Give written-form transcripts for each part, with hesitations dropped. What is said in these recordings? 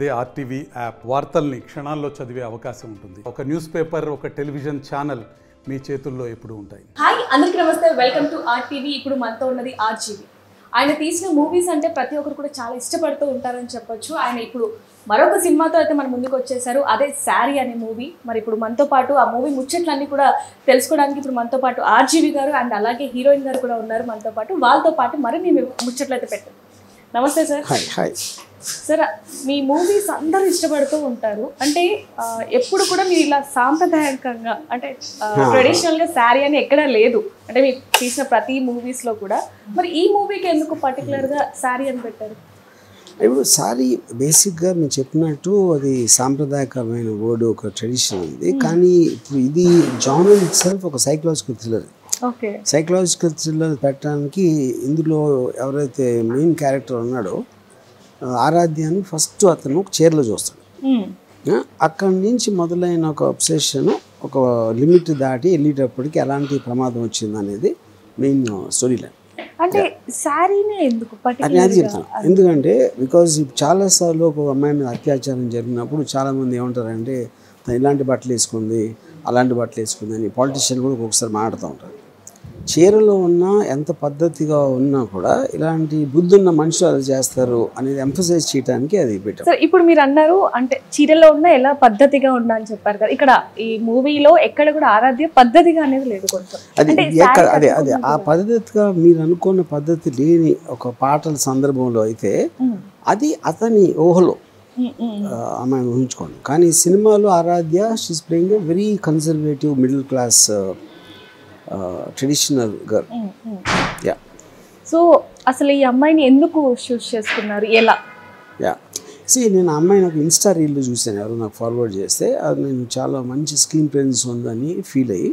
అదే RTV app వార్తల్ని క్షణాల్లో చదివే అవకాశం ఉంటుంది. ఒక న్యూస్ పేపర్, ఒక టెలివిజన్ ఛానల్ మీ చేతుల్లో ఎప్పుడూ ఉంటాయి. హాయ్ అందరికీ నమస్తే, వెల్కమ్ టు ఆర్టీవీ. ఇప్పుడు మనతో ఉన్నది ఆర్జీవి. ఆయన తీసిన మూవీస్ అంటే ప్రతి ఒక్కరు కూడా చాలా ఇష్టపడుతూ ఉంటారని చెప్పొచ్చు. ఆయన ఇప్పుడు మరొక సినిమాతో అయితే మన ముందుకు వచ్చేసారు, అదే శారీ అనే మూవీ. మరి ఇప్పుడు మనతో పాటు ఆ మూవీ ముచ్చట్లన్నీ కూడా తెలుసుకోవడానికి ఇప్పుడు మనతో పాటు ఆర్జీవి గారు అండ్ అలాగే హీరోయిన్ గారు కూడా ఉన్నారు మనతో పాటు. వాళ్ళతో పాటు మరిన్ని ముచ్చట్లు అయితే పెట్టారు. నమస్తే సార్. హాయ్ సార్, మీ మూవీస్ అందరూ ఇష్టపడుతూ ఉంటారు. అంటే ఎప్పుడు కూడా మీరు ఇలా సాంప్రదాయకంగా అంటే ట్రెడిషనల్గా శారీ అని ఎక్కడా లేదు, అంటే మీరు తీసిన ప్రతి మూవీస్లో కూడా. మరి ఈ మూవీకి ఎందుకు పర్టికులర్గా శారీ అని పెట్టారు? ఇప్పుడు శారీ బేసిక్గా మీరు చెప్పినట్టు అది సాంప్రదాయకమైన వర్డ్, ఒక ట్రెడిషన్ ఇది. కానీ ఇప్పుడు ఇది జానర్ ఇట్ సెల్ఫ్ ఒక psychological thriller. Okay, psychological thriller పెట్టడానికి ఇందులో ఎవరైతే మెయిన్ క్యారెక్టర్ ఉన్నాడో ఆరాధ్యాన్ని ఫస్ట్ అతను ఒక చీరలో చూస్తాడు. అక్కడి నుంచి మొదలైన ఒక అబ్సెషన్ ఒక లిమిట్ దాటి వెళ్ళేటప్పటికి ఎలాంటి ప్రమాదం వచ్చింది అనేది మెయిన్ స్టోరీ లైన్. అంటే శారీనే ఎందుకు అది చెప్తాను. ఎందుకంటే బికాజ్ చాలాసార్లు ఒక అమ్మాయి మీద అత్యాచారం జరిగినప్పుడు చాలామంది ఏమంటారంటే తను ఇలాంటి బట్టలు వేసుకుంది, అలాంటి బట్టలు వేసుకుంది అని పాలిటిషియన్ కూడా ఒక్కొక్కసారి మాట్లాడుతూ ఉంటారు. చీరలో ఉన్నా ఎంత పద్ధతిగా ఉన్నా కూడా ఇలాంటి బుద్ధి ఉన్న మనుషులు అది చేస్తారు అనేది ఎంఫసైజ్ చేయడానికి అది పెట్టారు. సార్, ఇప్పుడు మీరు అన్నారు అంటే చీరలో ఉన్న ఎలా పద్ధతిగా ఉన్నా అని చెప్పారు కదా, ఇక్కడ ఈ మూవీలో ఎక్కడ కూడా ఆరాధ్య పద్ధతిగా అనేది లేదు కొంచెం. అదే ఆ పద్ధతిగా మీరు అనుకున్న పద్ధతి లేని ఒక పాటల సందర్భంలో అయితే అది అతని ఊహలో అమ్మాయిని ఊహించుకోండి. కానీ సినిమాలో Aaradhya she's playing a very conservative middle class traditional girl. Yeah, so అసలు ఈ అమ్మాయిని ఎందుకు చూస్ చేసుకున్నారు, ఎలా? యా, నేను అమ్మాయిని ఒక ఇన్స్టా రీల్లో చూసాను, ఎవరు నాకు ఫార్వర్డ్ చేస్తే. అది నేను చాలా మంచి స్క్రీన్ ప్రెజెన్స్ ఉందని ఫీల్ అయ్యి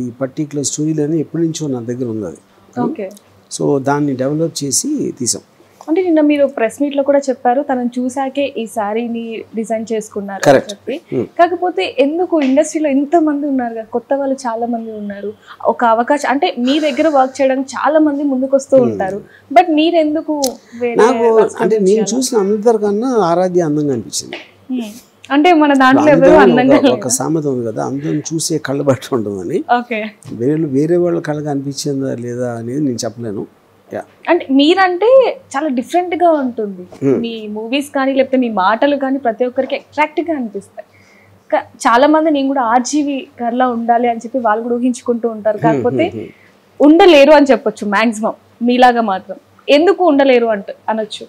ఈ పర్టికులర్ స్టోరీలోనే ఎప్పటి నుంచో నా దగ్గర ఉంది అది. ఓకే, సో దాన్ని డెవలప్ చేసి తీసాం. అంటే నిన్న మీరు ప్రెస్ మీట్ లో కూడా చెప్పారు తనను చూసాకే ఈ శారీని డిజైన్ చేసుకున్నారు అని చెప్పి. కాకపోతే ఎందుకు ఇండస్ట్రీలో ఇంత మంది ఉన్నారు కదా, కొత్త వాళ్ళు చాలా మంది ఉన్నారు, ఒక అవకాశం అంటే మీ దగ్గర వర్క్ చేయడానికి చాలా మంది ముందుకు వస్తూ ఉంటారు, బట్ మీరు ఎందుకు? నాకు అంటే నేను చూసిన అందరికన్నా ఆరాధ్య అందంగా అనిపించింది. అంటే మన దాంట్లో ఎవరు అందంగా ఒక సామెత ఉంది కదా, అందరం చూసే కళ్ళ బట్టి ఉంటుందని. ఓకే, వేరే వాళ్ళ కళ్ళకి అనిపించిందా లేదా అనేది నేను చెప్పలేను. అంటే మీరంటే చాలా డిఫరెంట్ గా ఉంటుంది మీ మూవీస్ కానీ లేకపోతే మీ మాటలు కానీ ప్రతి ఒక్కరికి అట్రాక్ట్ గా అనిపిస్తాయి. చాలా మంది నేను కూడా ఆర్జీవి గారిలా ఉండాలి అని చెప్పి వాళ్ళు కూడా ఊహించుకుంటూ ఉంటారు, కాకపోతే ఉండలేరు అని చెప్పొచ్చు మాక్సిమం. మీలాగా మాత్రం ఎందుకు ఉండలేరు అనొచ్చు?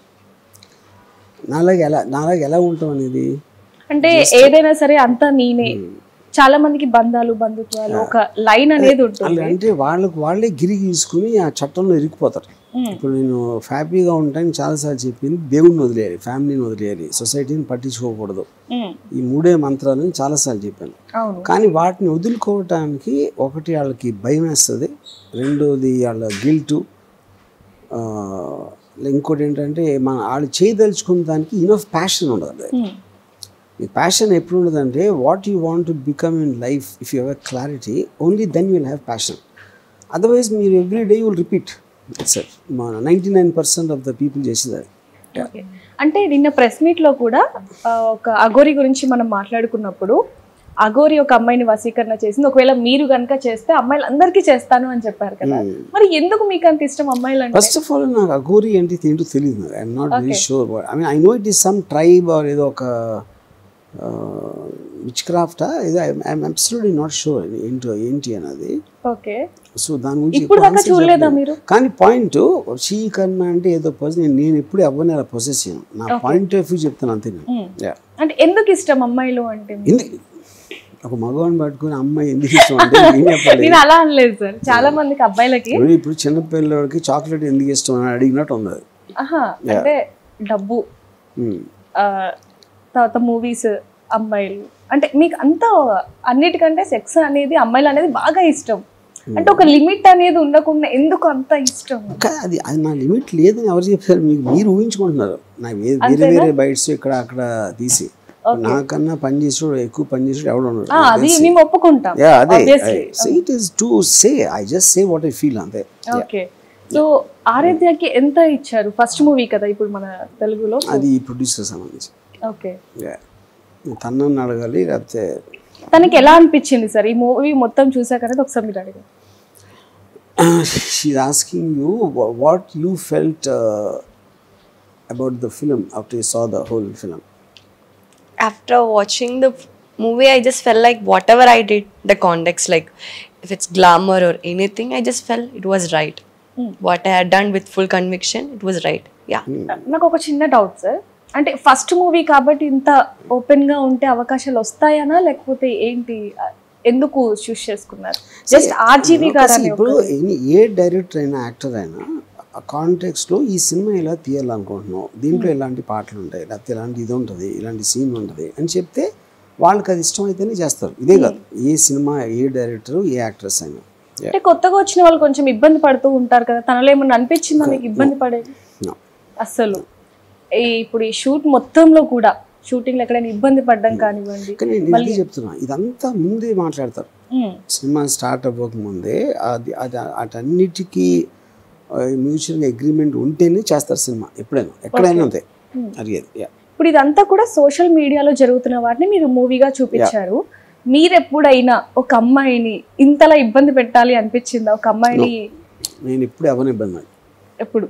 నాలాగా ఎలా ఉంటాం అనేది అంటే ఏదైనా సరే అంతా నేనే, చాలా మందికి బంధుత్వాలు ఒక లైన్ అనేది ఉంటుంది. అంటే వాళ్ళే గిరి గీసుకుని ఆ చట్టంలో ఇరికిపోతారు. ఇప్పుడు నేను హ్యాపీగా ఉంటాను చాలాసార్లు చెప్పింది, దేవుడిని వదిలేయాలి, ఫ్యామిలీని వదిలేయాలి, సొసైటీని పట్టించుకోకూడదు, ఈ మూడే మంత్రాలని చాలాసార్లు చెప్పాను. కానీ వాటిని వదులుకోవటానికి ఒకటి వాళ్ళకి భయం వేస్తుంది, రెండోది వాళ్ళ గిల్టు, ఇంకోటి ఏంటంటే వాళ్ళు చేయదలుచుకున్న దానికి ఇనఫ్ ప్యాషన్ ఉండదు. మీ ప్యాషన్ ఎప్పుడు ఉండదంటే what you want to become in life, if you have clarity only then you will have passion. Otherwise మీరు every day you will repeat. Sir 99% of the people చేసేది. అంటే నిన్న ప్రెస్ మీట్లో కూడా ఒక అఘోరి గురించి మనం మాట్లాడుకున్నప్పుడు అఘోరి ఒక అమ్మాయిని వశీకరణ చేసింది, ఒకవేళ మీరు కనుక చేస్తే అమ్మాయిలు అందరికీ చేస్తాను అని చెప్పారు కదా, మరి ఎందుకు మీకు అంత ఇష్టం అమ్మాయిలు అంటే? ఫస్ట్ ఆఫ్ ఆల్ నాకు అఘోరి అంటే ఏంటో తెలియదు. I'm not very sure. I know it is some tribe or ఏదో ఒక విచ్ క్రాఫ్టా ఏదో. ఐఎమ్ అబ్సల్యూట్లీ నాట్ షూర్ ఏంటి అన్నది. ఓకే, సో దాని గురించి కానీ పాయింట్ వశీకరణ అంటే ఏదో నేను ఎప్పుడు ఎవరిని అలా పొసెస్ చేయను, నా పాయింట్ ఆఫ్ వ్యూ చెప్తాను అంతే. అంటే ఎందుకు ఇష్టం అమ్మాయిలు అంటే? ఒక మగవాడిని పట్టుకుని అమ్మాయి ఎందుకు ఇష్టం అంటే నేను అలా అనలేదు సార్, చాలా మందికి అబ్బాయిలకి ఇప్పుడు చిన్నపిల్లలకి చాక్లెట్ ఎందుకు ఇష్టం అని అడిగినట్టు ఉంది. అంటే డబ్బు, తర్వాత మూవీస్, అమ్మాయిలు అంటే మీకు అంతా అన్నిటికంటే సెక్స్ అనేది అమ్మాయిలు అనేది బాగా ఇష్టం. అంటే ఒక లిమిట్ అనేది ఉండకుండా ఎందుకు అంత ఇష్టం? అది నా లిమిట్ లేదని ఎవరు చెప్పారు మీకు? మీరు ఊహించుకుంటున్నారు. నాకు వేరే బైట్స్ ఇక్కడ అక్కడ తీసి నాకన్నా పని చేసాడు ఎక్కువ పని చేసాడు ఎవడు ఉన్నాడు. అది మేము ఒప్పుకుంటాం. అదే it is to say, I just say what I feel అంతే. సో ఆరాధ్యకి ఎంత ఇచ్చారు? ఫస్ట్ మూవీ కదా ఇప్పుడు మన తెలుగులో. అది ప్రొడ్యూసర్ సంబంధించి. ఓకే, తనని అడగాలి లేకపోతే. తనకి ఎలా అనిపించింది సార్ ఈ మూవీ మొత్తం చూసాక అనేది ఒకసారి మీరు అడగాలి. She's asking you what you felt about the film after you saw the whole film. After watching the movie, I just felt like whatever I did, the context, like if it's glamour or anything, I just felt it was right. What I had done with full conviction, it was right. Yeah. నాకు ఒక చిన్న doubt sir, అంటే first movie కాబట్టి ఇంత open గా ఉంటే అవకాశాలు వస్తాయనా లేకపోతే ఏంటి, ఎందుకు చూస్ చేసుకున్నారు? జస్ట్ ఆర్జీవి గారు ఇప్పుడు ఏ డైరెక్టర్ అయినా యాక్టర్ అయినా ఆ కాంటెక్స్లో ఈ సినిమా ఇలా తీయాలనుకుంటున్నావు, దీంట్లో ఇలాంటి పాటలు ఉంటాయి, లేకపోతే ఇలాంటి ఇది ఉంటుంది, ఇలాంటి సీన్ ఉంటుంది అని చెప్తే వాళ్ళకి అది ఇష్టం అయితేనే చేస్తారు. ఇదే కాదు, ఏ సినిమా ఏ డైరెక్టర్ ఏ యాక్ట్రెస్ అయినా. అంటే కొత్తగా వచ్చిన వాళ్ళు కొంచెం ఇబ్బంది పడుతూ ఉంటారు కదా, తనలో ఏమన్నా అనిపించిందా మీకు ఇబ్బంది పడేది? అస్సలు ఇప్పుడు ఈ షూట్ మొత్తంలో కూడా షూటింగ్ ఎక్కడైనా ఇబ్బంది పడ్డం కానివ్వండి. కానీ నేను చెప్తున్నా, ఇదంతా ముందే మాట్లాడతారు. సినిమా స్టార్ట్ అవ్వక ముందే అటన్నిటికీ మ్యూచువల్ అగ్రిమెంట్ ఉంటేనే చేస్తారు సినిమా. ఎక్కడైనా అంతే అడిగేది. ఇప్పుడు ఇదంతా కూడా సోషల్ మీడియాలో జరుగుతున్న వాటిని మీరు మూవీగా చూపించారు. మీరు ఎప్పుడైనా ఒక అమ్మాయిని ఇంతలా ఇబ్బంది పెట్టాలి అనిపించిందా? ఒక అమ్మాయిని నేను ఎప్పుడు ఎవరిని ఇబ్బంది ఎప్పుడు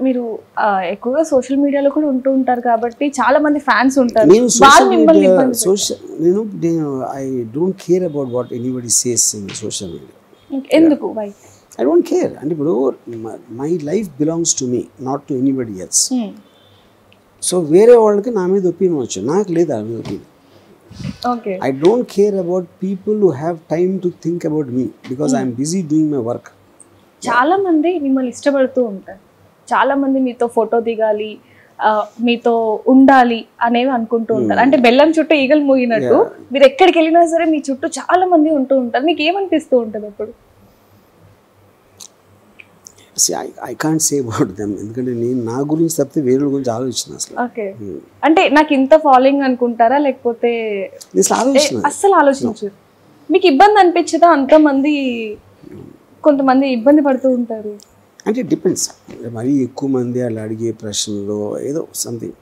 మీరు ఎక్కువగా సోషల్ మీడియాలో కూడా ఉంటూ ఉంటారు కాబట్టి చాలా మంది ఫ్యాన్స్ ఉంటారు. నేను I don't care about what anybody says in social media. ఎందుకు? వై? I don't care. అంటే ఇప్పుడు my life belongs to me, not to anybody else. So వేరే వాళ్ళకి నా మీద ఒపీనియన్ వచ్చు, నాకు లేదు ఆ మీద opinion. Okay. I don't care about people who have time to think about me because I am busy doing my work. చాలా మంది మిమ్మల్ని ఇష్టపడుతూ ఉంటారు, చాలా మంది మీతో ఫోటో దిగాలి, మీతో ఉండాలి అనేవి అనుకుంటూ ఉంటారు. అంటే బెల్లం చుట్టూ ఈగలు మూగినట్టు మీరు ఎక్కడికి వెళ్ళినా సరే మీ చుట్టూ చాలా మంది ఉంటూ ఉంటారు. మీకు ఏమనిపిస్తూ ఉంటుంది అప్పుడు? See, I can't say about them ఎందుకంటే నేను నా గురించి తప్పితే వేరే గురించి ఆలోచన అసలు. ఓకే, అంటే నాకు ఇంత ఫాలోయింగ్ అనుకుంటారా లేకపోతే అస్సలు ఆలోచించరు? మీకు ఇబ్బంది అనిపించదా? అంతమంది కొంతమంది ఇబ్బంది పడుతూ ఉంటారు. అంటే డిపెండ్స్, మరీ ఎక్కువ మంది అలా అడిగే ప్రశ్నలో ఏదో సంథింగ్.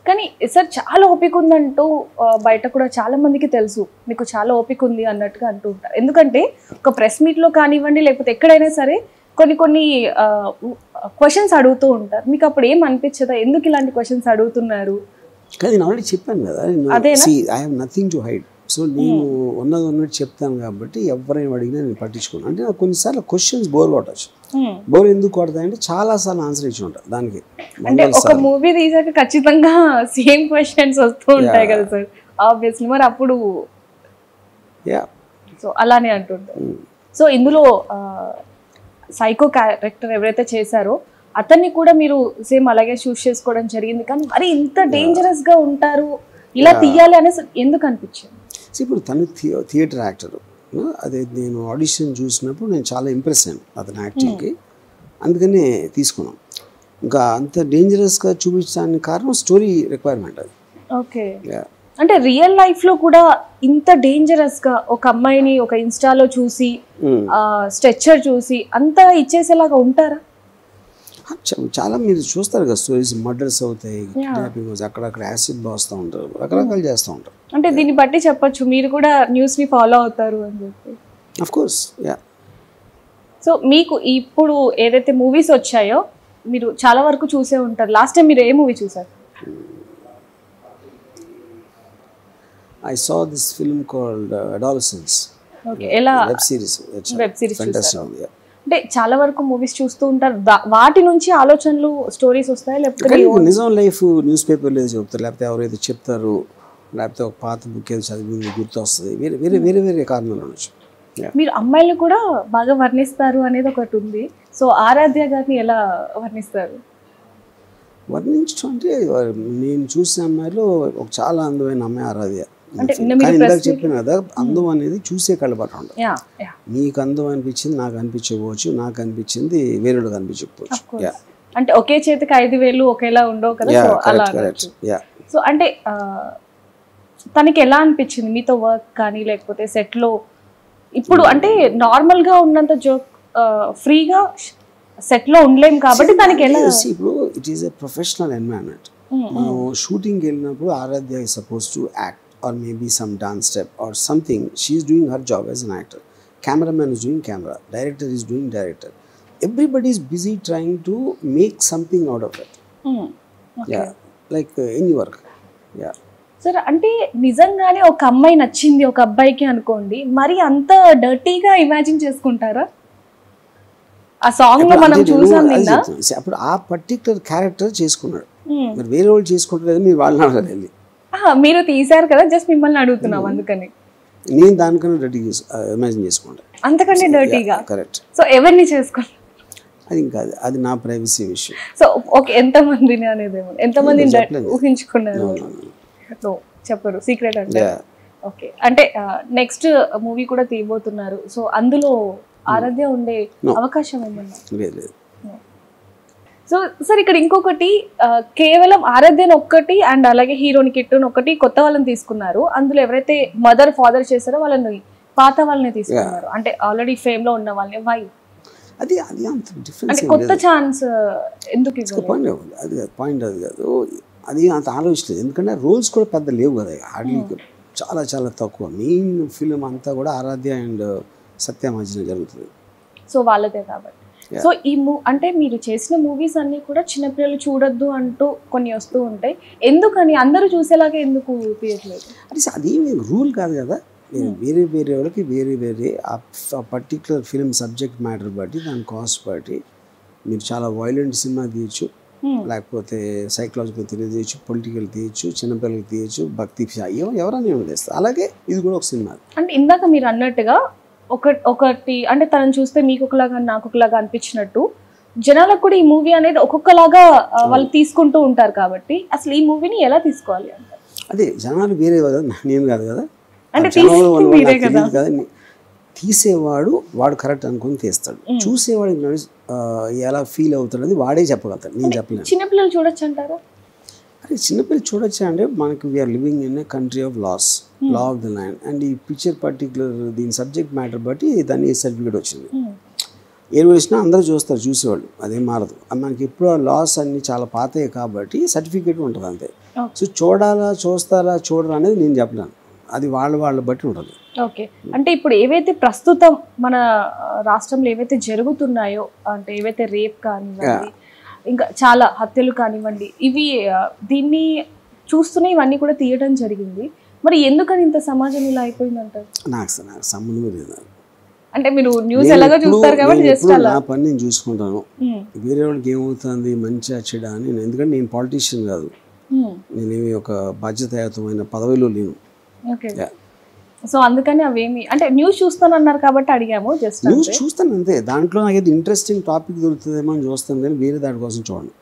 కానీ సార్ చాలా ఓపిక ఉందంటూ బయట కూడా చాలా మందికి తెలుసు, మీకు చాలా ఓపిక ఉంది అన్నట్టుగా అంటూ ఉంటారు. ఎందుకంటే ఒక ప్రెస్ మీట్లో కానివ్వండి లేకపోతే ఎక్కడైనా సరే కొన్ని క్వశ్చన్స్ అడుగుతూ ఉంటారు. మీకు అప్పుడు ఏం అనిపించదా, ఎందుకు ఇలాంటి క్వశ్చన్స్ అడుగుతున్నారు? కానీ నేను ఆల్రెడీ చెప్పాను కదా, I have nothing to hide. So నేను ఉన్నట్టు చెప్తాను కాబట్టి ఎవరైనా అడిగినా నేను పట్టించుకోను. అంటే నాకు కొన్నిసార్లు క్వశ్చన్స్ బోర్ కొట్టచ్చు. బోర్ ఎందుకు కొడతాయంటే చాలా సార్లు ఆన్సర్ ఇచ్చి ఉంటాను దానికి. అంటే ఒక మూవీ తీసాక ఖచ్చితంగా సేమ్ క్వశ్చన్స్ వస్తూ ఉంటాయి కదా సార్, ఆబ్వియస్లీ. మరి అప్పుడు సో అలానే అంటుంటారు. సో ఇందులో సైకో క్యారెక్టర్ ఎవరైతే చేశారో అతన్ని కూడా మీరు సేమ్ అలాగే చూస్ చేసుకోవడం జరిగింది. కానీ మరి ఇంత డేంజరస్ గా ఉంటారు, ఇలా తీయాలి అనేసి ఎందుకు అనిపించింది? ఇప్పుడు తను థియేటర్ యాక్టర్. అదే నేను ఆడిషన్ చూసినప్పుడు నేను చాలా ఇంప్రెస్ అయ్యాను అతని యాక్టింగ్కి, అందుకనే తీసుకున్నాం. ఇంకా అంత డేంజరస్గా చూపించడానికి కారణం స్టోరీ రిక్వైర్మెంట్ అది. ఓకే, అంటే రియల్ లైఫ్ లో కూడా ఇంత డేంజరస్ గా ఒక అమ్మాయిని ఒక ఇన్స్టాలో చూసి స్ట్రెచ్చర్ చూసి అంతా ఇచ్చేసేలాగా ఉంటారా? చాలా మీరు చూస్తారు కదా స్టోరీస్, మర్డర్స్ అవుతాయి, అక్కడక్కడ యాసిడ్ బాస్తూ ఉంటారు, రకరకాలు చేస్తూ ఉంటారు. అంటే దీన్ని బట్టి చెప్పొచ్చు మీరు కూడా న్యూస్ ని ఫాలో అవుతారు అని చెప్పి. Of course. సో మీకు ఇప్పుడు ఏదైతే మూవీస్ వచ్చాయో మీరు చాలా వరకు చూసే ఉంటారు. లాస్ట్ టైం మీరు ఏ మూవీ చూసారు? I saw this film called Adolescence. Okay, ఎలా వెబ్ సిరీస్. fantastic. అంటే చాలా వరకు మూవీస్ చూస్తూ ఉంటారు, వాటి నుంచి ఆలోచనలు స్టోరీస్ వస్తాయి లేకపోతే నిజం లైఫ్ న్యూస్ పేపర్లో ఏదో చెప్తారు, లేకపోతే ఎవరైతే చెప్తారు, లేకపోతే ఒక పాత బుక్ ఏదో చదివింది గుర్తు వస్తుంది, వేరే వేరే వేరే వేరే కారణాలు ఉండొచ్చు. మీరు అమ్మాయిలు కూడా బాగా వర్ణిస్తారు అనేది ఒకటి ఉంది. సో ఆరాధ్య గారిని ఎలా వర్ణిస్తారు? వర్ణించడం అంటే నేను చూసిన అమ్మాయిలో ఒక చాలా అందమైన అమ్మాయి ఆరాధ్య. అంటే ఇందాక చెప్పిన కదా, అందం అనేది చూసే కళ్ళబాట ఉంటుంది. నీకు అందం అనిపించింది నాకు అనిపించకపోవచ్చు, నాకు అనిపించింది వేరేడు కనిపించకపోవచ్చు. అంటే ఒకే చేతికి 5,000 ఒకేలా ఉండవు కదా. సో అలా. సో అంటే తనకి ఎలా అనిపించింది మీతో వర్క్ కానీ లేకపోతే సెట్ లో? ఇప్పుడు అంటే నార్మల్ గా ఉన్నంత జోక్ ఫ్రీగా సెట్ లో ఉండలేం కాబట్టి దానికి ఎలా ఇప్పుడు it is a professional environment. మనం షూటింగ్కి వెళ్ళినప్పుడు ఆరాధ్య is supposed to act or maybe some dance step or something. She is doing her job as an actor. Cameraman is doing camera. Director is doing director. Everybody is busy trying to make something out of it. Yeah, like any work. Yeah. సరే, అంటే నిజంగానే ఒక అమ్మాయి నచ్చింది ఒక అబ్బాయికి అనుకోండి, మరి అంత డర్టీగా ఇమాజిన్ చేసుకుంటారా? ఆ సాంగ్ లో మనం చూసాం నిన్న. అప్పుడు ఆ పర్టికులర్ క్యారెక్టర్ చేసుకున్నాడు, మరి వేరే వాళ్ళు చేసుకుంటారు, మీరు వాళ్ళని అడగాలి. మీరు తీసారు కదా, జస్ట్ మిమ్మల్ని అడుగుతున్నాం అందుకని. నేను దానికన్నా డర్టీ ఇమాజిన్ చేసుకుంటా, అంతకంటే డర్టీగా. కరెక్ట్. సో ఎవరిని చేసుకుంటా అది ఇంకా అది నా ప్రైవసీ విషయం. సో ఓకే, ఎంతమందిని అనేది ఎంతమందిని ఊహించుకున్నారు? చెప్పరు, సీక్రెట్ అంటే. ఓకే, అంటే నెక్స్ట్ మూవీ కూడా తీయబోతున్నారు, సో అందులో ఆరాధ్య ఉండే అవకాశం ఏమన్నా? లేదు. సో సార్, ఇక్కడ ఇంకొకటి, కేవలం ఆరాధ్యను ఒక్కటి అండ్ అలాగే హీరోని కిట్టుని ఒకటి కొత్త వాళ్ళని తీసుకున్నారు. అందులో ఎవరైతే మదర్ ఫాదర్ చేశారో వాళ్ళని పాత వాళ్ళని తీసుకున్నారు, అంటే ఆల్రెడీ ఫేమ్ లో ఉన్న వాళ్ళని. వై అది అంత డిఫరెన్స్ అంటే కొత్త ఛాన్స్ ఎందుకు? పాయింట్ అది కాదు, అది అంత ఆలోచించలేదు. ఎందుకంటే రోల్స్ కూడా పెద్ద లేవు కదా, హార్డ్లీ చాలా చాలా తక్కువ. మెయిన్ ఫిలిం అంతా కూడా ఆరాధ్య అండ్ సత్య మధ్యన జరుగుతుంది. సో వాళ్ళదే కాబట్టి. సో ఈ అంటే మీరు చేసిన మూవీస్ అన్ని కూడా చిన్నపిల్లలు చూడొద్దు అంటూ కొన్ని వస్తూ ఉంటాయి, ఎందుకని అందరూ చూసేలాగా ఎందుకు తీయట్లేదు? అంటే అది రూల్ కాదు కదా, వేరే వేరే వాళ్ళకి వేరే వేరే ఆ పర్టికులర్ ఫిలిం సబ్జెక్ట్ మ్యాటర్ బట్టి, దాని కాస్ట్ బట్టి మీరు చాలా వైలెంట్ సినిమా తీయచ్చు, లేకపోతే సైకలాజికల్ తీయచ్చు, పొలిటికల్ తీయచ్చు, చిన్నపిల్లలకి తీయచ్చు, భక్తి ఎవరైనా తీస్తారు. అలాగే ఇది కూడా ఒక సినిమా. అంటే ఇందాక మీరు అన్నట్టుగా ఒకటి అంటే తనని చూస్తే మీకు ఒకలాగా నాకు ఒకలాగా అనిపించినట్టు జనాలకు కూడా ఈ మూవీ అనేది ఒక్కొక్కలాగా వాళ్ళు తీసుకుంటూ ఉంటారు, కాబట్టి అసలు ఈ మూవీని ఎలా తీసుకోవాలి అంటే? అదే జనాలు వేరే కదా, నేను కాదు కదా, అంటే తీసేవాడు వాడు కరెక్ట్ అనుకుని తీస్తాడు, చూసేవాడు ఎలా ఫీల్ అవుతాడు అది వాడే చెప్పగలుగుతాడు, నేను చెప్పలేను. చిన్నపిల్లలు చూడొచ్చు అంటారా? అరే చిన్నపిల్లలు చూడొచ్చా అంటే మనకి we are living in a country of law of the land, and ఈ పిక్చర్ పర్టికులర్ దీని సబ్జెక్ట్ మ్యాటర్ బట్టి దాన్ని సర్టిఫికేట్ వచ్చింది. ఏం వేసినా అందరూ చూస్తారు, చూసేవాళ్ళు, అదేం మారదు. మనకి ఎప్పుడు ఆ లాస్ అన్ని చాలా పాతయ్యే కాబట్టి సర్టిఫికేట్ ఉంటుంది అంతే. సో చూడాలా చూస్తారా చూడరా అనేది నేను చెప్పలేను, అది వాళ్ళ బట్టి ఉంటుంది. ఓకే, అంటే ఇప్పుడు ఏవైతే ప్రస్తుతం మన రాష్ట్రంలో ఏవైతే జరుగుతున్నాయో, అంటే ఏవైతే రేప్ కానివ్వండి, ఇంకా చాలా హత్యలు కానివ్వండి, ఇవి దీన్ని చూస్తూనే ఇవన్నీ కూడా తీయడం జరిగింది. మరి ఎందుకని ఇంత సమాజం ఇలా అయిపోయిందంటారు? నాకు సంబంధం లేదు. అంటే మీరు న్యూస్ ఎలాగో చూస్తారు కాబట్టి జస్ట్ అలా. నా పని నేను చూసుకుంటాను, వేరే వాళ్ళకి ఏమవుతుంది మంచిగా చెడ అని. ఎందుకంటే నేను పాలిటీషియన్ కాదు, నేనేమి ఒక బాధ్యతాయుతమైన పదవిలో లేను. ఓకే, సో అందుకని అవేమి అంటే న్యూస్ చూస్తానన్నారు కాబట్టి అడిగాము. జస్ట్ న్యూస్ చూస్తాను అంతే, దాంట్లో నాకు ఏదో ఇంట్రెస్టింగ్ టాపిక్ దొరుకుతుందేమో అని చూస్తాను, కానీ వేరే దాని కోసం చూడండి.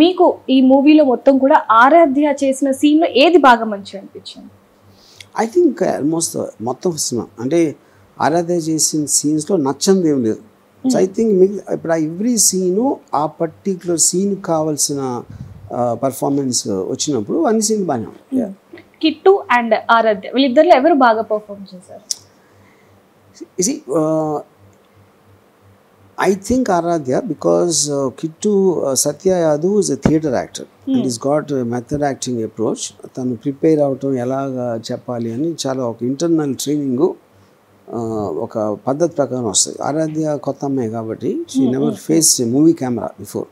మీకు ఈ మూవీలో మొత్తం కూడా ఆరాధ్య చేసిన సీన్లో ఏది బాగా మంచిగా అనిపించింది? ఐ థింక్ ఆల్మోస్ట్ మొత్తం సినిమా అంటే ఆరాధ్య చేసిన సీన్స్లో నచ్చంది ఏం లేదు. సో ఐ థింక్ మీకు ఇప్పుడు ఆ ఎవ్రీ సీను ఆ పర్టికులర్ సీన్ కావాల్సిన పర్ఫార్మెన్స్ వచ్చినప్పుడు అన్ని సీన్లు బాగానే ఉంటాయి. కిట్టు అండ్ ఆరాధ్య వీళ్ళిద్దరిలో ఎవరు బాగా పర్ఫార్మ్ చేశారు? I think Aradhya, because Kittu Satya Yadu is a theatre actor and he's got a method acting approach. Tanu prepare avtam elaga cheppali ani chala oka internal training oka paddhat prakaram vastadi. Aradhya kotta ammayi kabatti she never faced a movie camera before.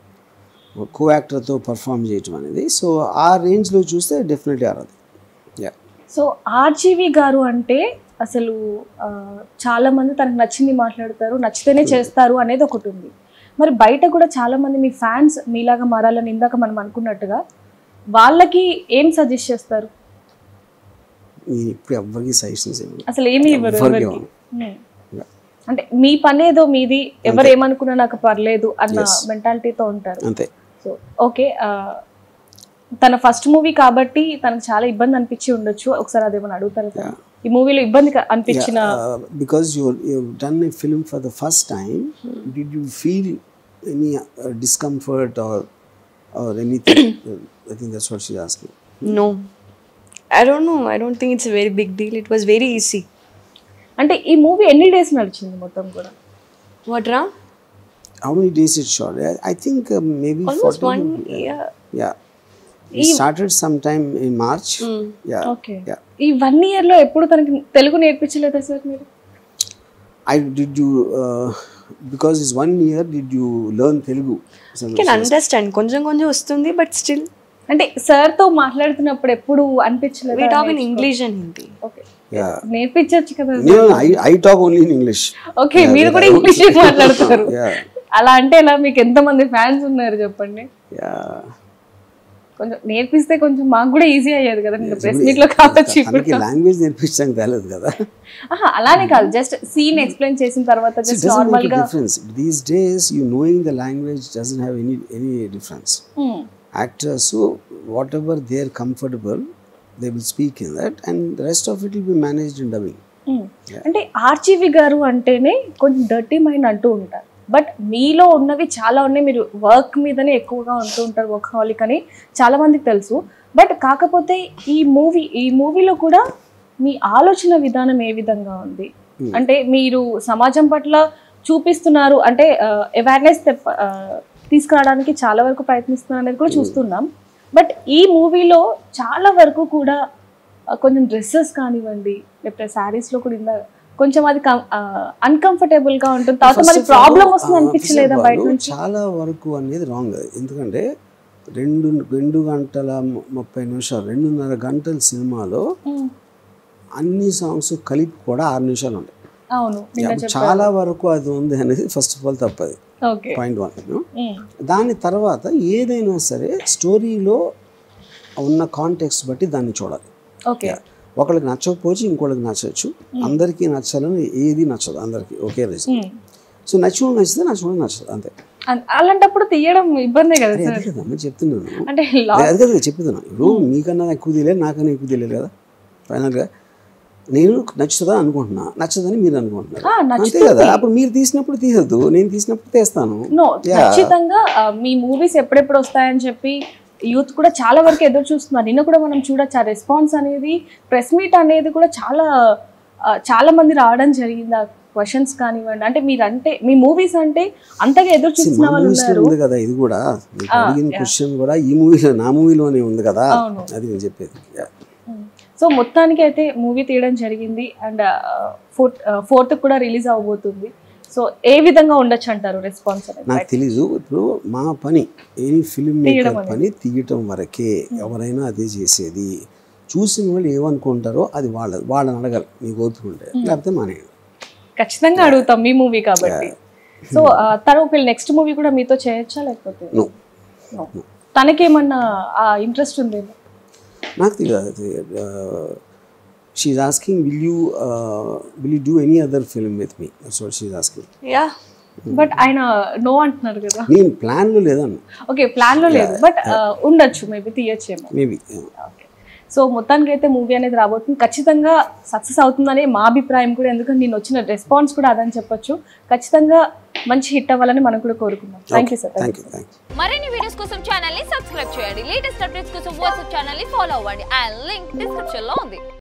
Co-actor tho perform cheyadam anedi, so aa range lo chuste definitely Aradhya. Yeah. So RGV గారు అంటే అసలు చాలా మంది తనకు నచ్చింది మాట్లాడతారు, నచ్చితేనే చేస్తారు అనేది ఒకటి ఉంది. మరి బయట కూడా చాలా మంది మీ ఫ్యాన్స్ మీలాగా మారాలని ఇందాక మనం అనుకున్నట్టుగా వాళ్ళకి ఏం సజెస్ట్ చేస్తారు? ఇప్పుడు ఎవరికి సజెషన్స్ అసలు ఏమి ఇవ్వరు, అంటే మీ పని ఏదో మీది, ఎవరు ఏమనుకున్నా నాకు పర్లేదు అన్న మెంటాలిటీతో ఉంటారు అంతే. సో ఓకే, తన ఫస్ట్ మూవీ కాబట్టి తనకు చాలా ఇబ్బంది అనిపించి ఉండొచ్చు, ఒకసారి అదేమన్నా అడుగుతారు ఈ మూవీలో ఇబ్బంది అనిపించిన? Because you done a film for the first time, did you feel any discomfort or anything? I think that's what she asking. No, I don't know. I don't think it's a very big deal. It was very easy. అంటే ఈ movie ఎన్ని days నడిచింది మొత్తం కూడా? What Ram? How many days it shot? I think maybe Almost 40. 1 year. Yeah. We started sometime in March. Yeah. Okay Yeah. ఈ 1 year లో ఎప్పుడు తనకి తెలుగు నేర్పించలేదా సార్ మీరు? Did you because it's 1 year, did you learn Telugu? I can understand. కొంచెం వస్తుంది, but still అంటే sir తో మాట్లాడుతున్నప్పుడు ఎప్పుడు అనిపించలేదు we talk in English and Hindi. Okay Yeah. నేర్పించచ్చు కదా. No, I talk only in English. Okay మీరు కూడా ఇంగ్లీష్ మాట్లాడతారు. Yeah. అలా అంటే ఎలా? మీకు ఎంతమంది ఫ్యాన్స్ ఉన్నారు చెప్పండి. Yeah. కొంచెం నేర్పిస్తే కొంచెం మాకు కూడా ఈజీ అయ్యేది కదా. ప్రెస్ మీట్ లో కావచ్చు. తనకి లాంగ్వేజ్ నేర్పించడానికి తెలియదు కదా. అలానే కాదు, జస్ట్ సీన్ ఎక్స్ప్లెయిన్ చేసిన తర్వాత జస్ట్ నార్మల్ గా. These days you knowing the language doesn't have any difference. Actors, so whatever they are comfortable, they will speak in that, and the rest of it will be managed in dubbing. అంటే RGV గారు అంటేనే కొంచెం dirty mind అంటూ ఉంటారు, but మీలో ఉన్నవి చాలా ఉన్నాయి. మీరు వర్క్ మీదనే ఎక్కువగా ఉంటూ ఉంటారు, వర్క్హాలిక్ అని చాలా మందికి తెలుసు. బట్ కాకపోతే ఈ మూవీలో కూడా మీ ఆలోచన విధానం ఏ విధంగా ఉంది అంటే మీరు సమాజం పట్ల చూపిస్తున్నారు, అంటే అవేర్నెస్ తీసుకురావడానికి చాలా వరకు ప్రయత్నిస్తున్నారు అనేది కూడా చూస్తున్నాం. బట్ ఈ మూవీలో చాలా వరకు కూడా కొంచెం డ్రెస్సెస్ కానివ్వండి, లేకపోతే శారీస్లో కూడా ఇందా కొంచెం అది అన్కంఫర్టబుల్ గా ఉంటుంది. తర్వాత మరి ప్రాబ్లం వస్తుంది అనిపించలేదా బయట నుంచి? చాలా వరకు అనేది రాంగ్. ఎందుకంటే 2 గంటల 30 నిమిషాలు 2.5 గంటల సినిమాలో అన్ని సాంగ్స్ కలిపి కూడా 6 నిమిషాలు ఉంటాయి. అవును, చాలా వరకు అది ఉంది అనేది ఫస్ట్ ఆఫ్ ఆల్ తప్పది. పాయింట్ 1. దాని తర్వాత ఏదైనా సరే స్టోరీలో ఉన్న కాంటెక్స్ట్ బట్టి దాన్ని చూడాలి. ఒకళ్ళకి నచ్చకపోవచ్చు, ఇంకోళ్ళకి నచ్చవచ్చు. అందరికీ నచ్చాలని ఏది నచ్చదు అందరికి ఒకే రీజన్. సో నచ్చడం నచ్చితే నచ్చడం నచ్చదు అంతే. అలాంటప్పుడు తీయడం ఇబ్బంది కదా. అదే కదమ్మా చెప్తున్నాను, అదే కదా చెప్తున్నాను. ఇప్పుడు మీకన్నా ఎక్కువ తెలియదు, నాకన్నా ఎక్కువ తెలియదు కదా. ఫైనల్గా నేను నచ్చుతుందా అనుకుంటున్నా, నచ్చదని మీరు అనుకుంటున్నారు అంతే కదా. అప్పుడు మీరు తీసినప్పుడు తీయద్దు, నేను తీసినప్పుడు తీస్తాను. ఖచ్చితంగా మీ మూవీస్ ఎప్పుడెప్పుడు వస్తాయని చెప్పి యూత్ కూడా చాలా వరకు ఎదురు చూస్తున్నారు. నిన్న కూడా మనం చూడొచ్చు ఆ రెస్పాన్స్ అనేది, ప్రెస్ మీట్ అనేది కూడా చాలా మంది రావడం జరిగింది. ఆ క్వశ్చన్స్ కానివ్వండి, అంటే మీరంటే మీ మూవీస్ అంటే అంతగా ఎదురు చూస్తున్న వాళ్ళు ఉన్నారు కదా. ఇది కూడా అడిగిన క్వశ్చన్ కూడా ఈ మూవీలో నా మూవీలోనే ఉంది కదా, అది నేను చెప్పేది. సో మొత్తానికి అయితే మూవీ తీయడం జరిగింది అండ్ 4th కూడా రిలీజ్ అవబోతుంది. సో ఏ విధంగా ఉండొచ్చు అంటారు రెస్పాన్స్ అనేది? నాకు తెలీదు. ఇప్పుడు మా పని ఎనీ ఫిల్మ్ మేకర్ పని తీయటం వరకే, ఎవరైనా అదే చేసేది. చూసిన వాళ్ళు ఏమనుకుంటారో అది వాళ్ళని అడగాలి, మీకు ఓపుకుంటే, లేకపోతే మానేయండి. ఖచ్చితంగా అడుగుతాం మీ మూవీ కాబట్టి. సో తను నెక్స్ట్ మూవీ కూడా మీతో చేయొచ్చా లేకపోతే? తనకేమన్నా ఇంట్రెస్ట్ ఉందేమో నాకు తెలియదు. She's asking, will you do any other film with me? That's what she's asking. Yeah. But ఆయన నో అంటున్నారు కదా. నేను ప్లాన్ లో లేదన్న. ఓకే, ప్లాన్ లో లేదు, బట్ ఉండొచ్చు, మేబీ తీయొచ్చేమో. మేబీ. సో మొత్తానికి అయితే మూవీ అనేది రాబోతుంది, ఖచ్చితంగా సక్సెస్ అవుతుందనే మా అభిప్రాయం కూడా. ఎందుకంటే నేను వచ్చిన రెస్పాన్స్ కూడా అదని చెప్పొచ్చు. ఖచ్చితంగా మంచి హిట్ అవ్వాలని మనం కూడా కోరుకుందాం. Thank you sir. మరిన్ని వీడియోస్ కోసం ఛానల్ ని సబ్స్క్రైబ్ చేయండి. లేటెస్ట్ అప్డేట్స్ కోసం వాట్సాప్ ఛానల్ ని ఫాలో అవ్వండి. ఆ లింక్ డిస్క్రిప్షన్ లో ఉంది.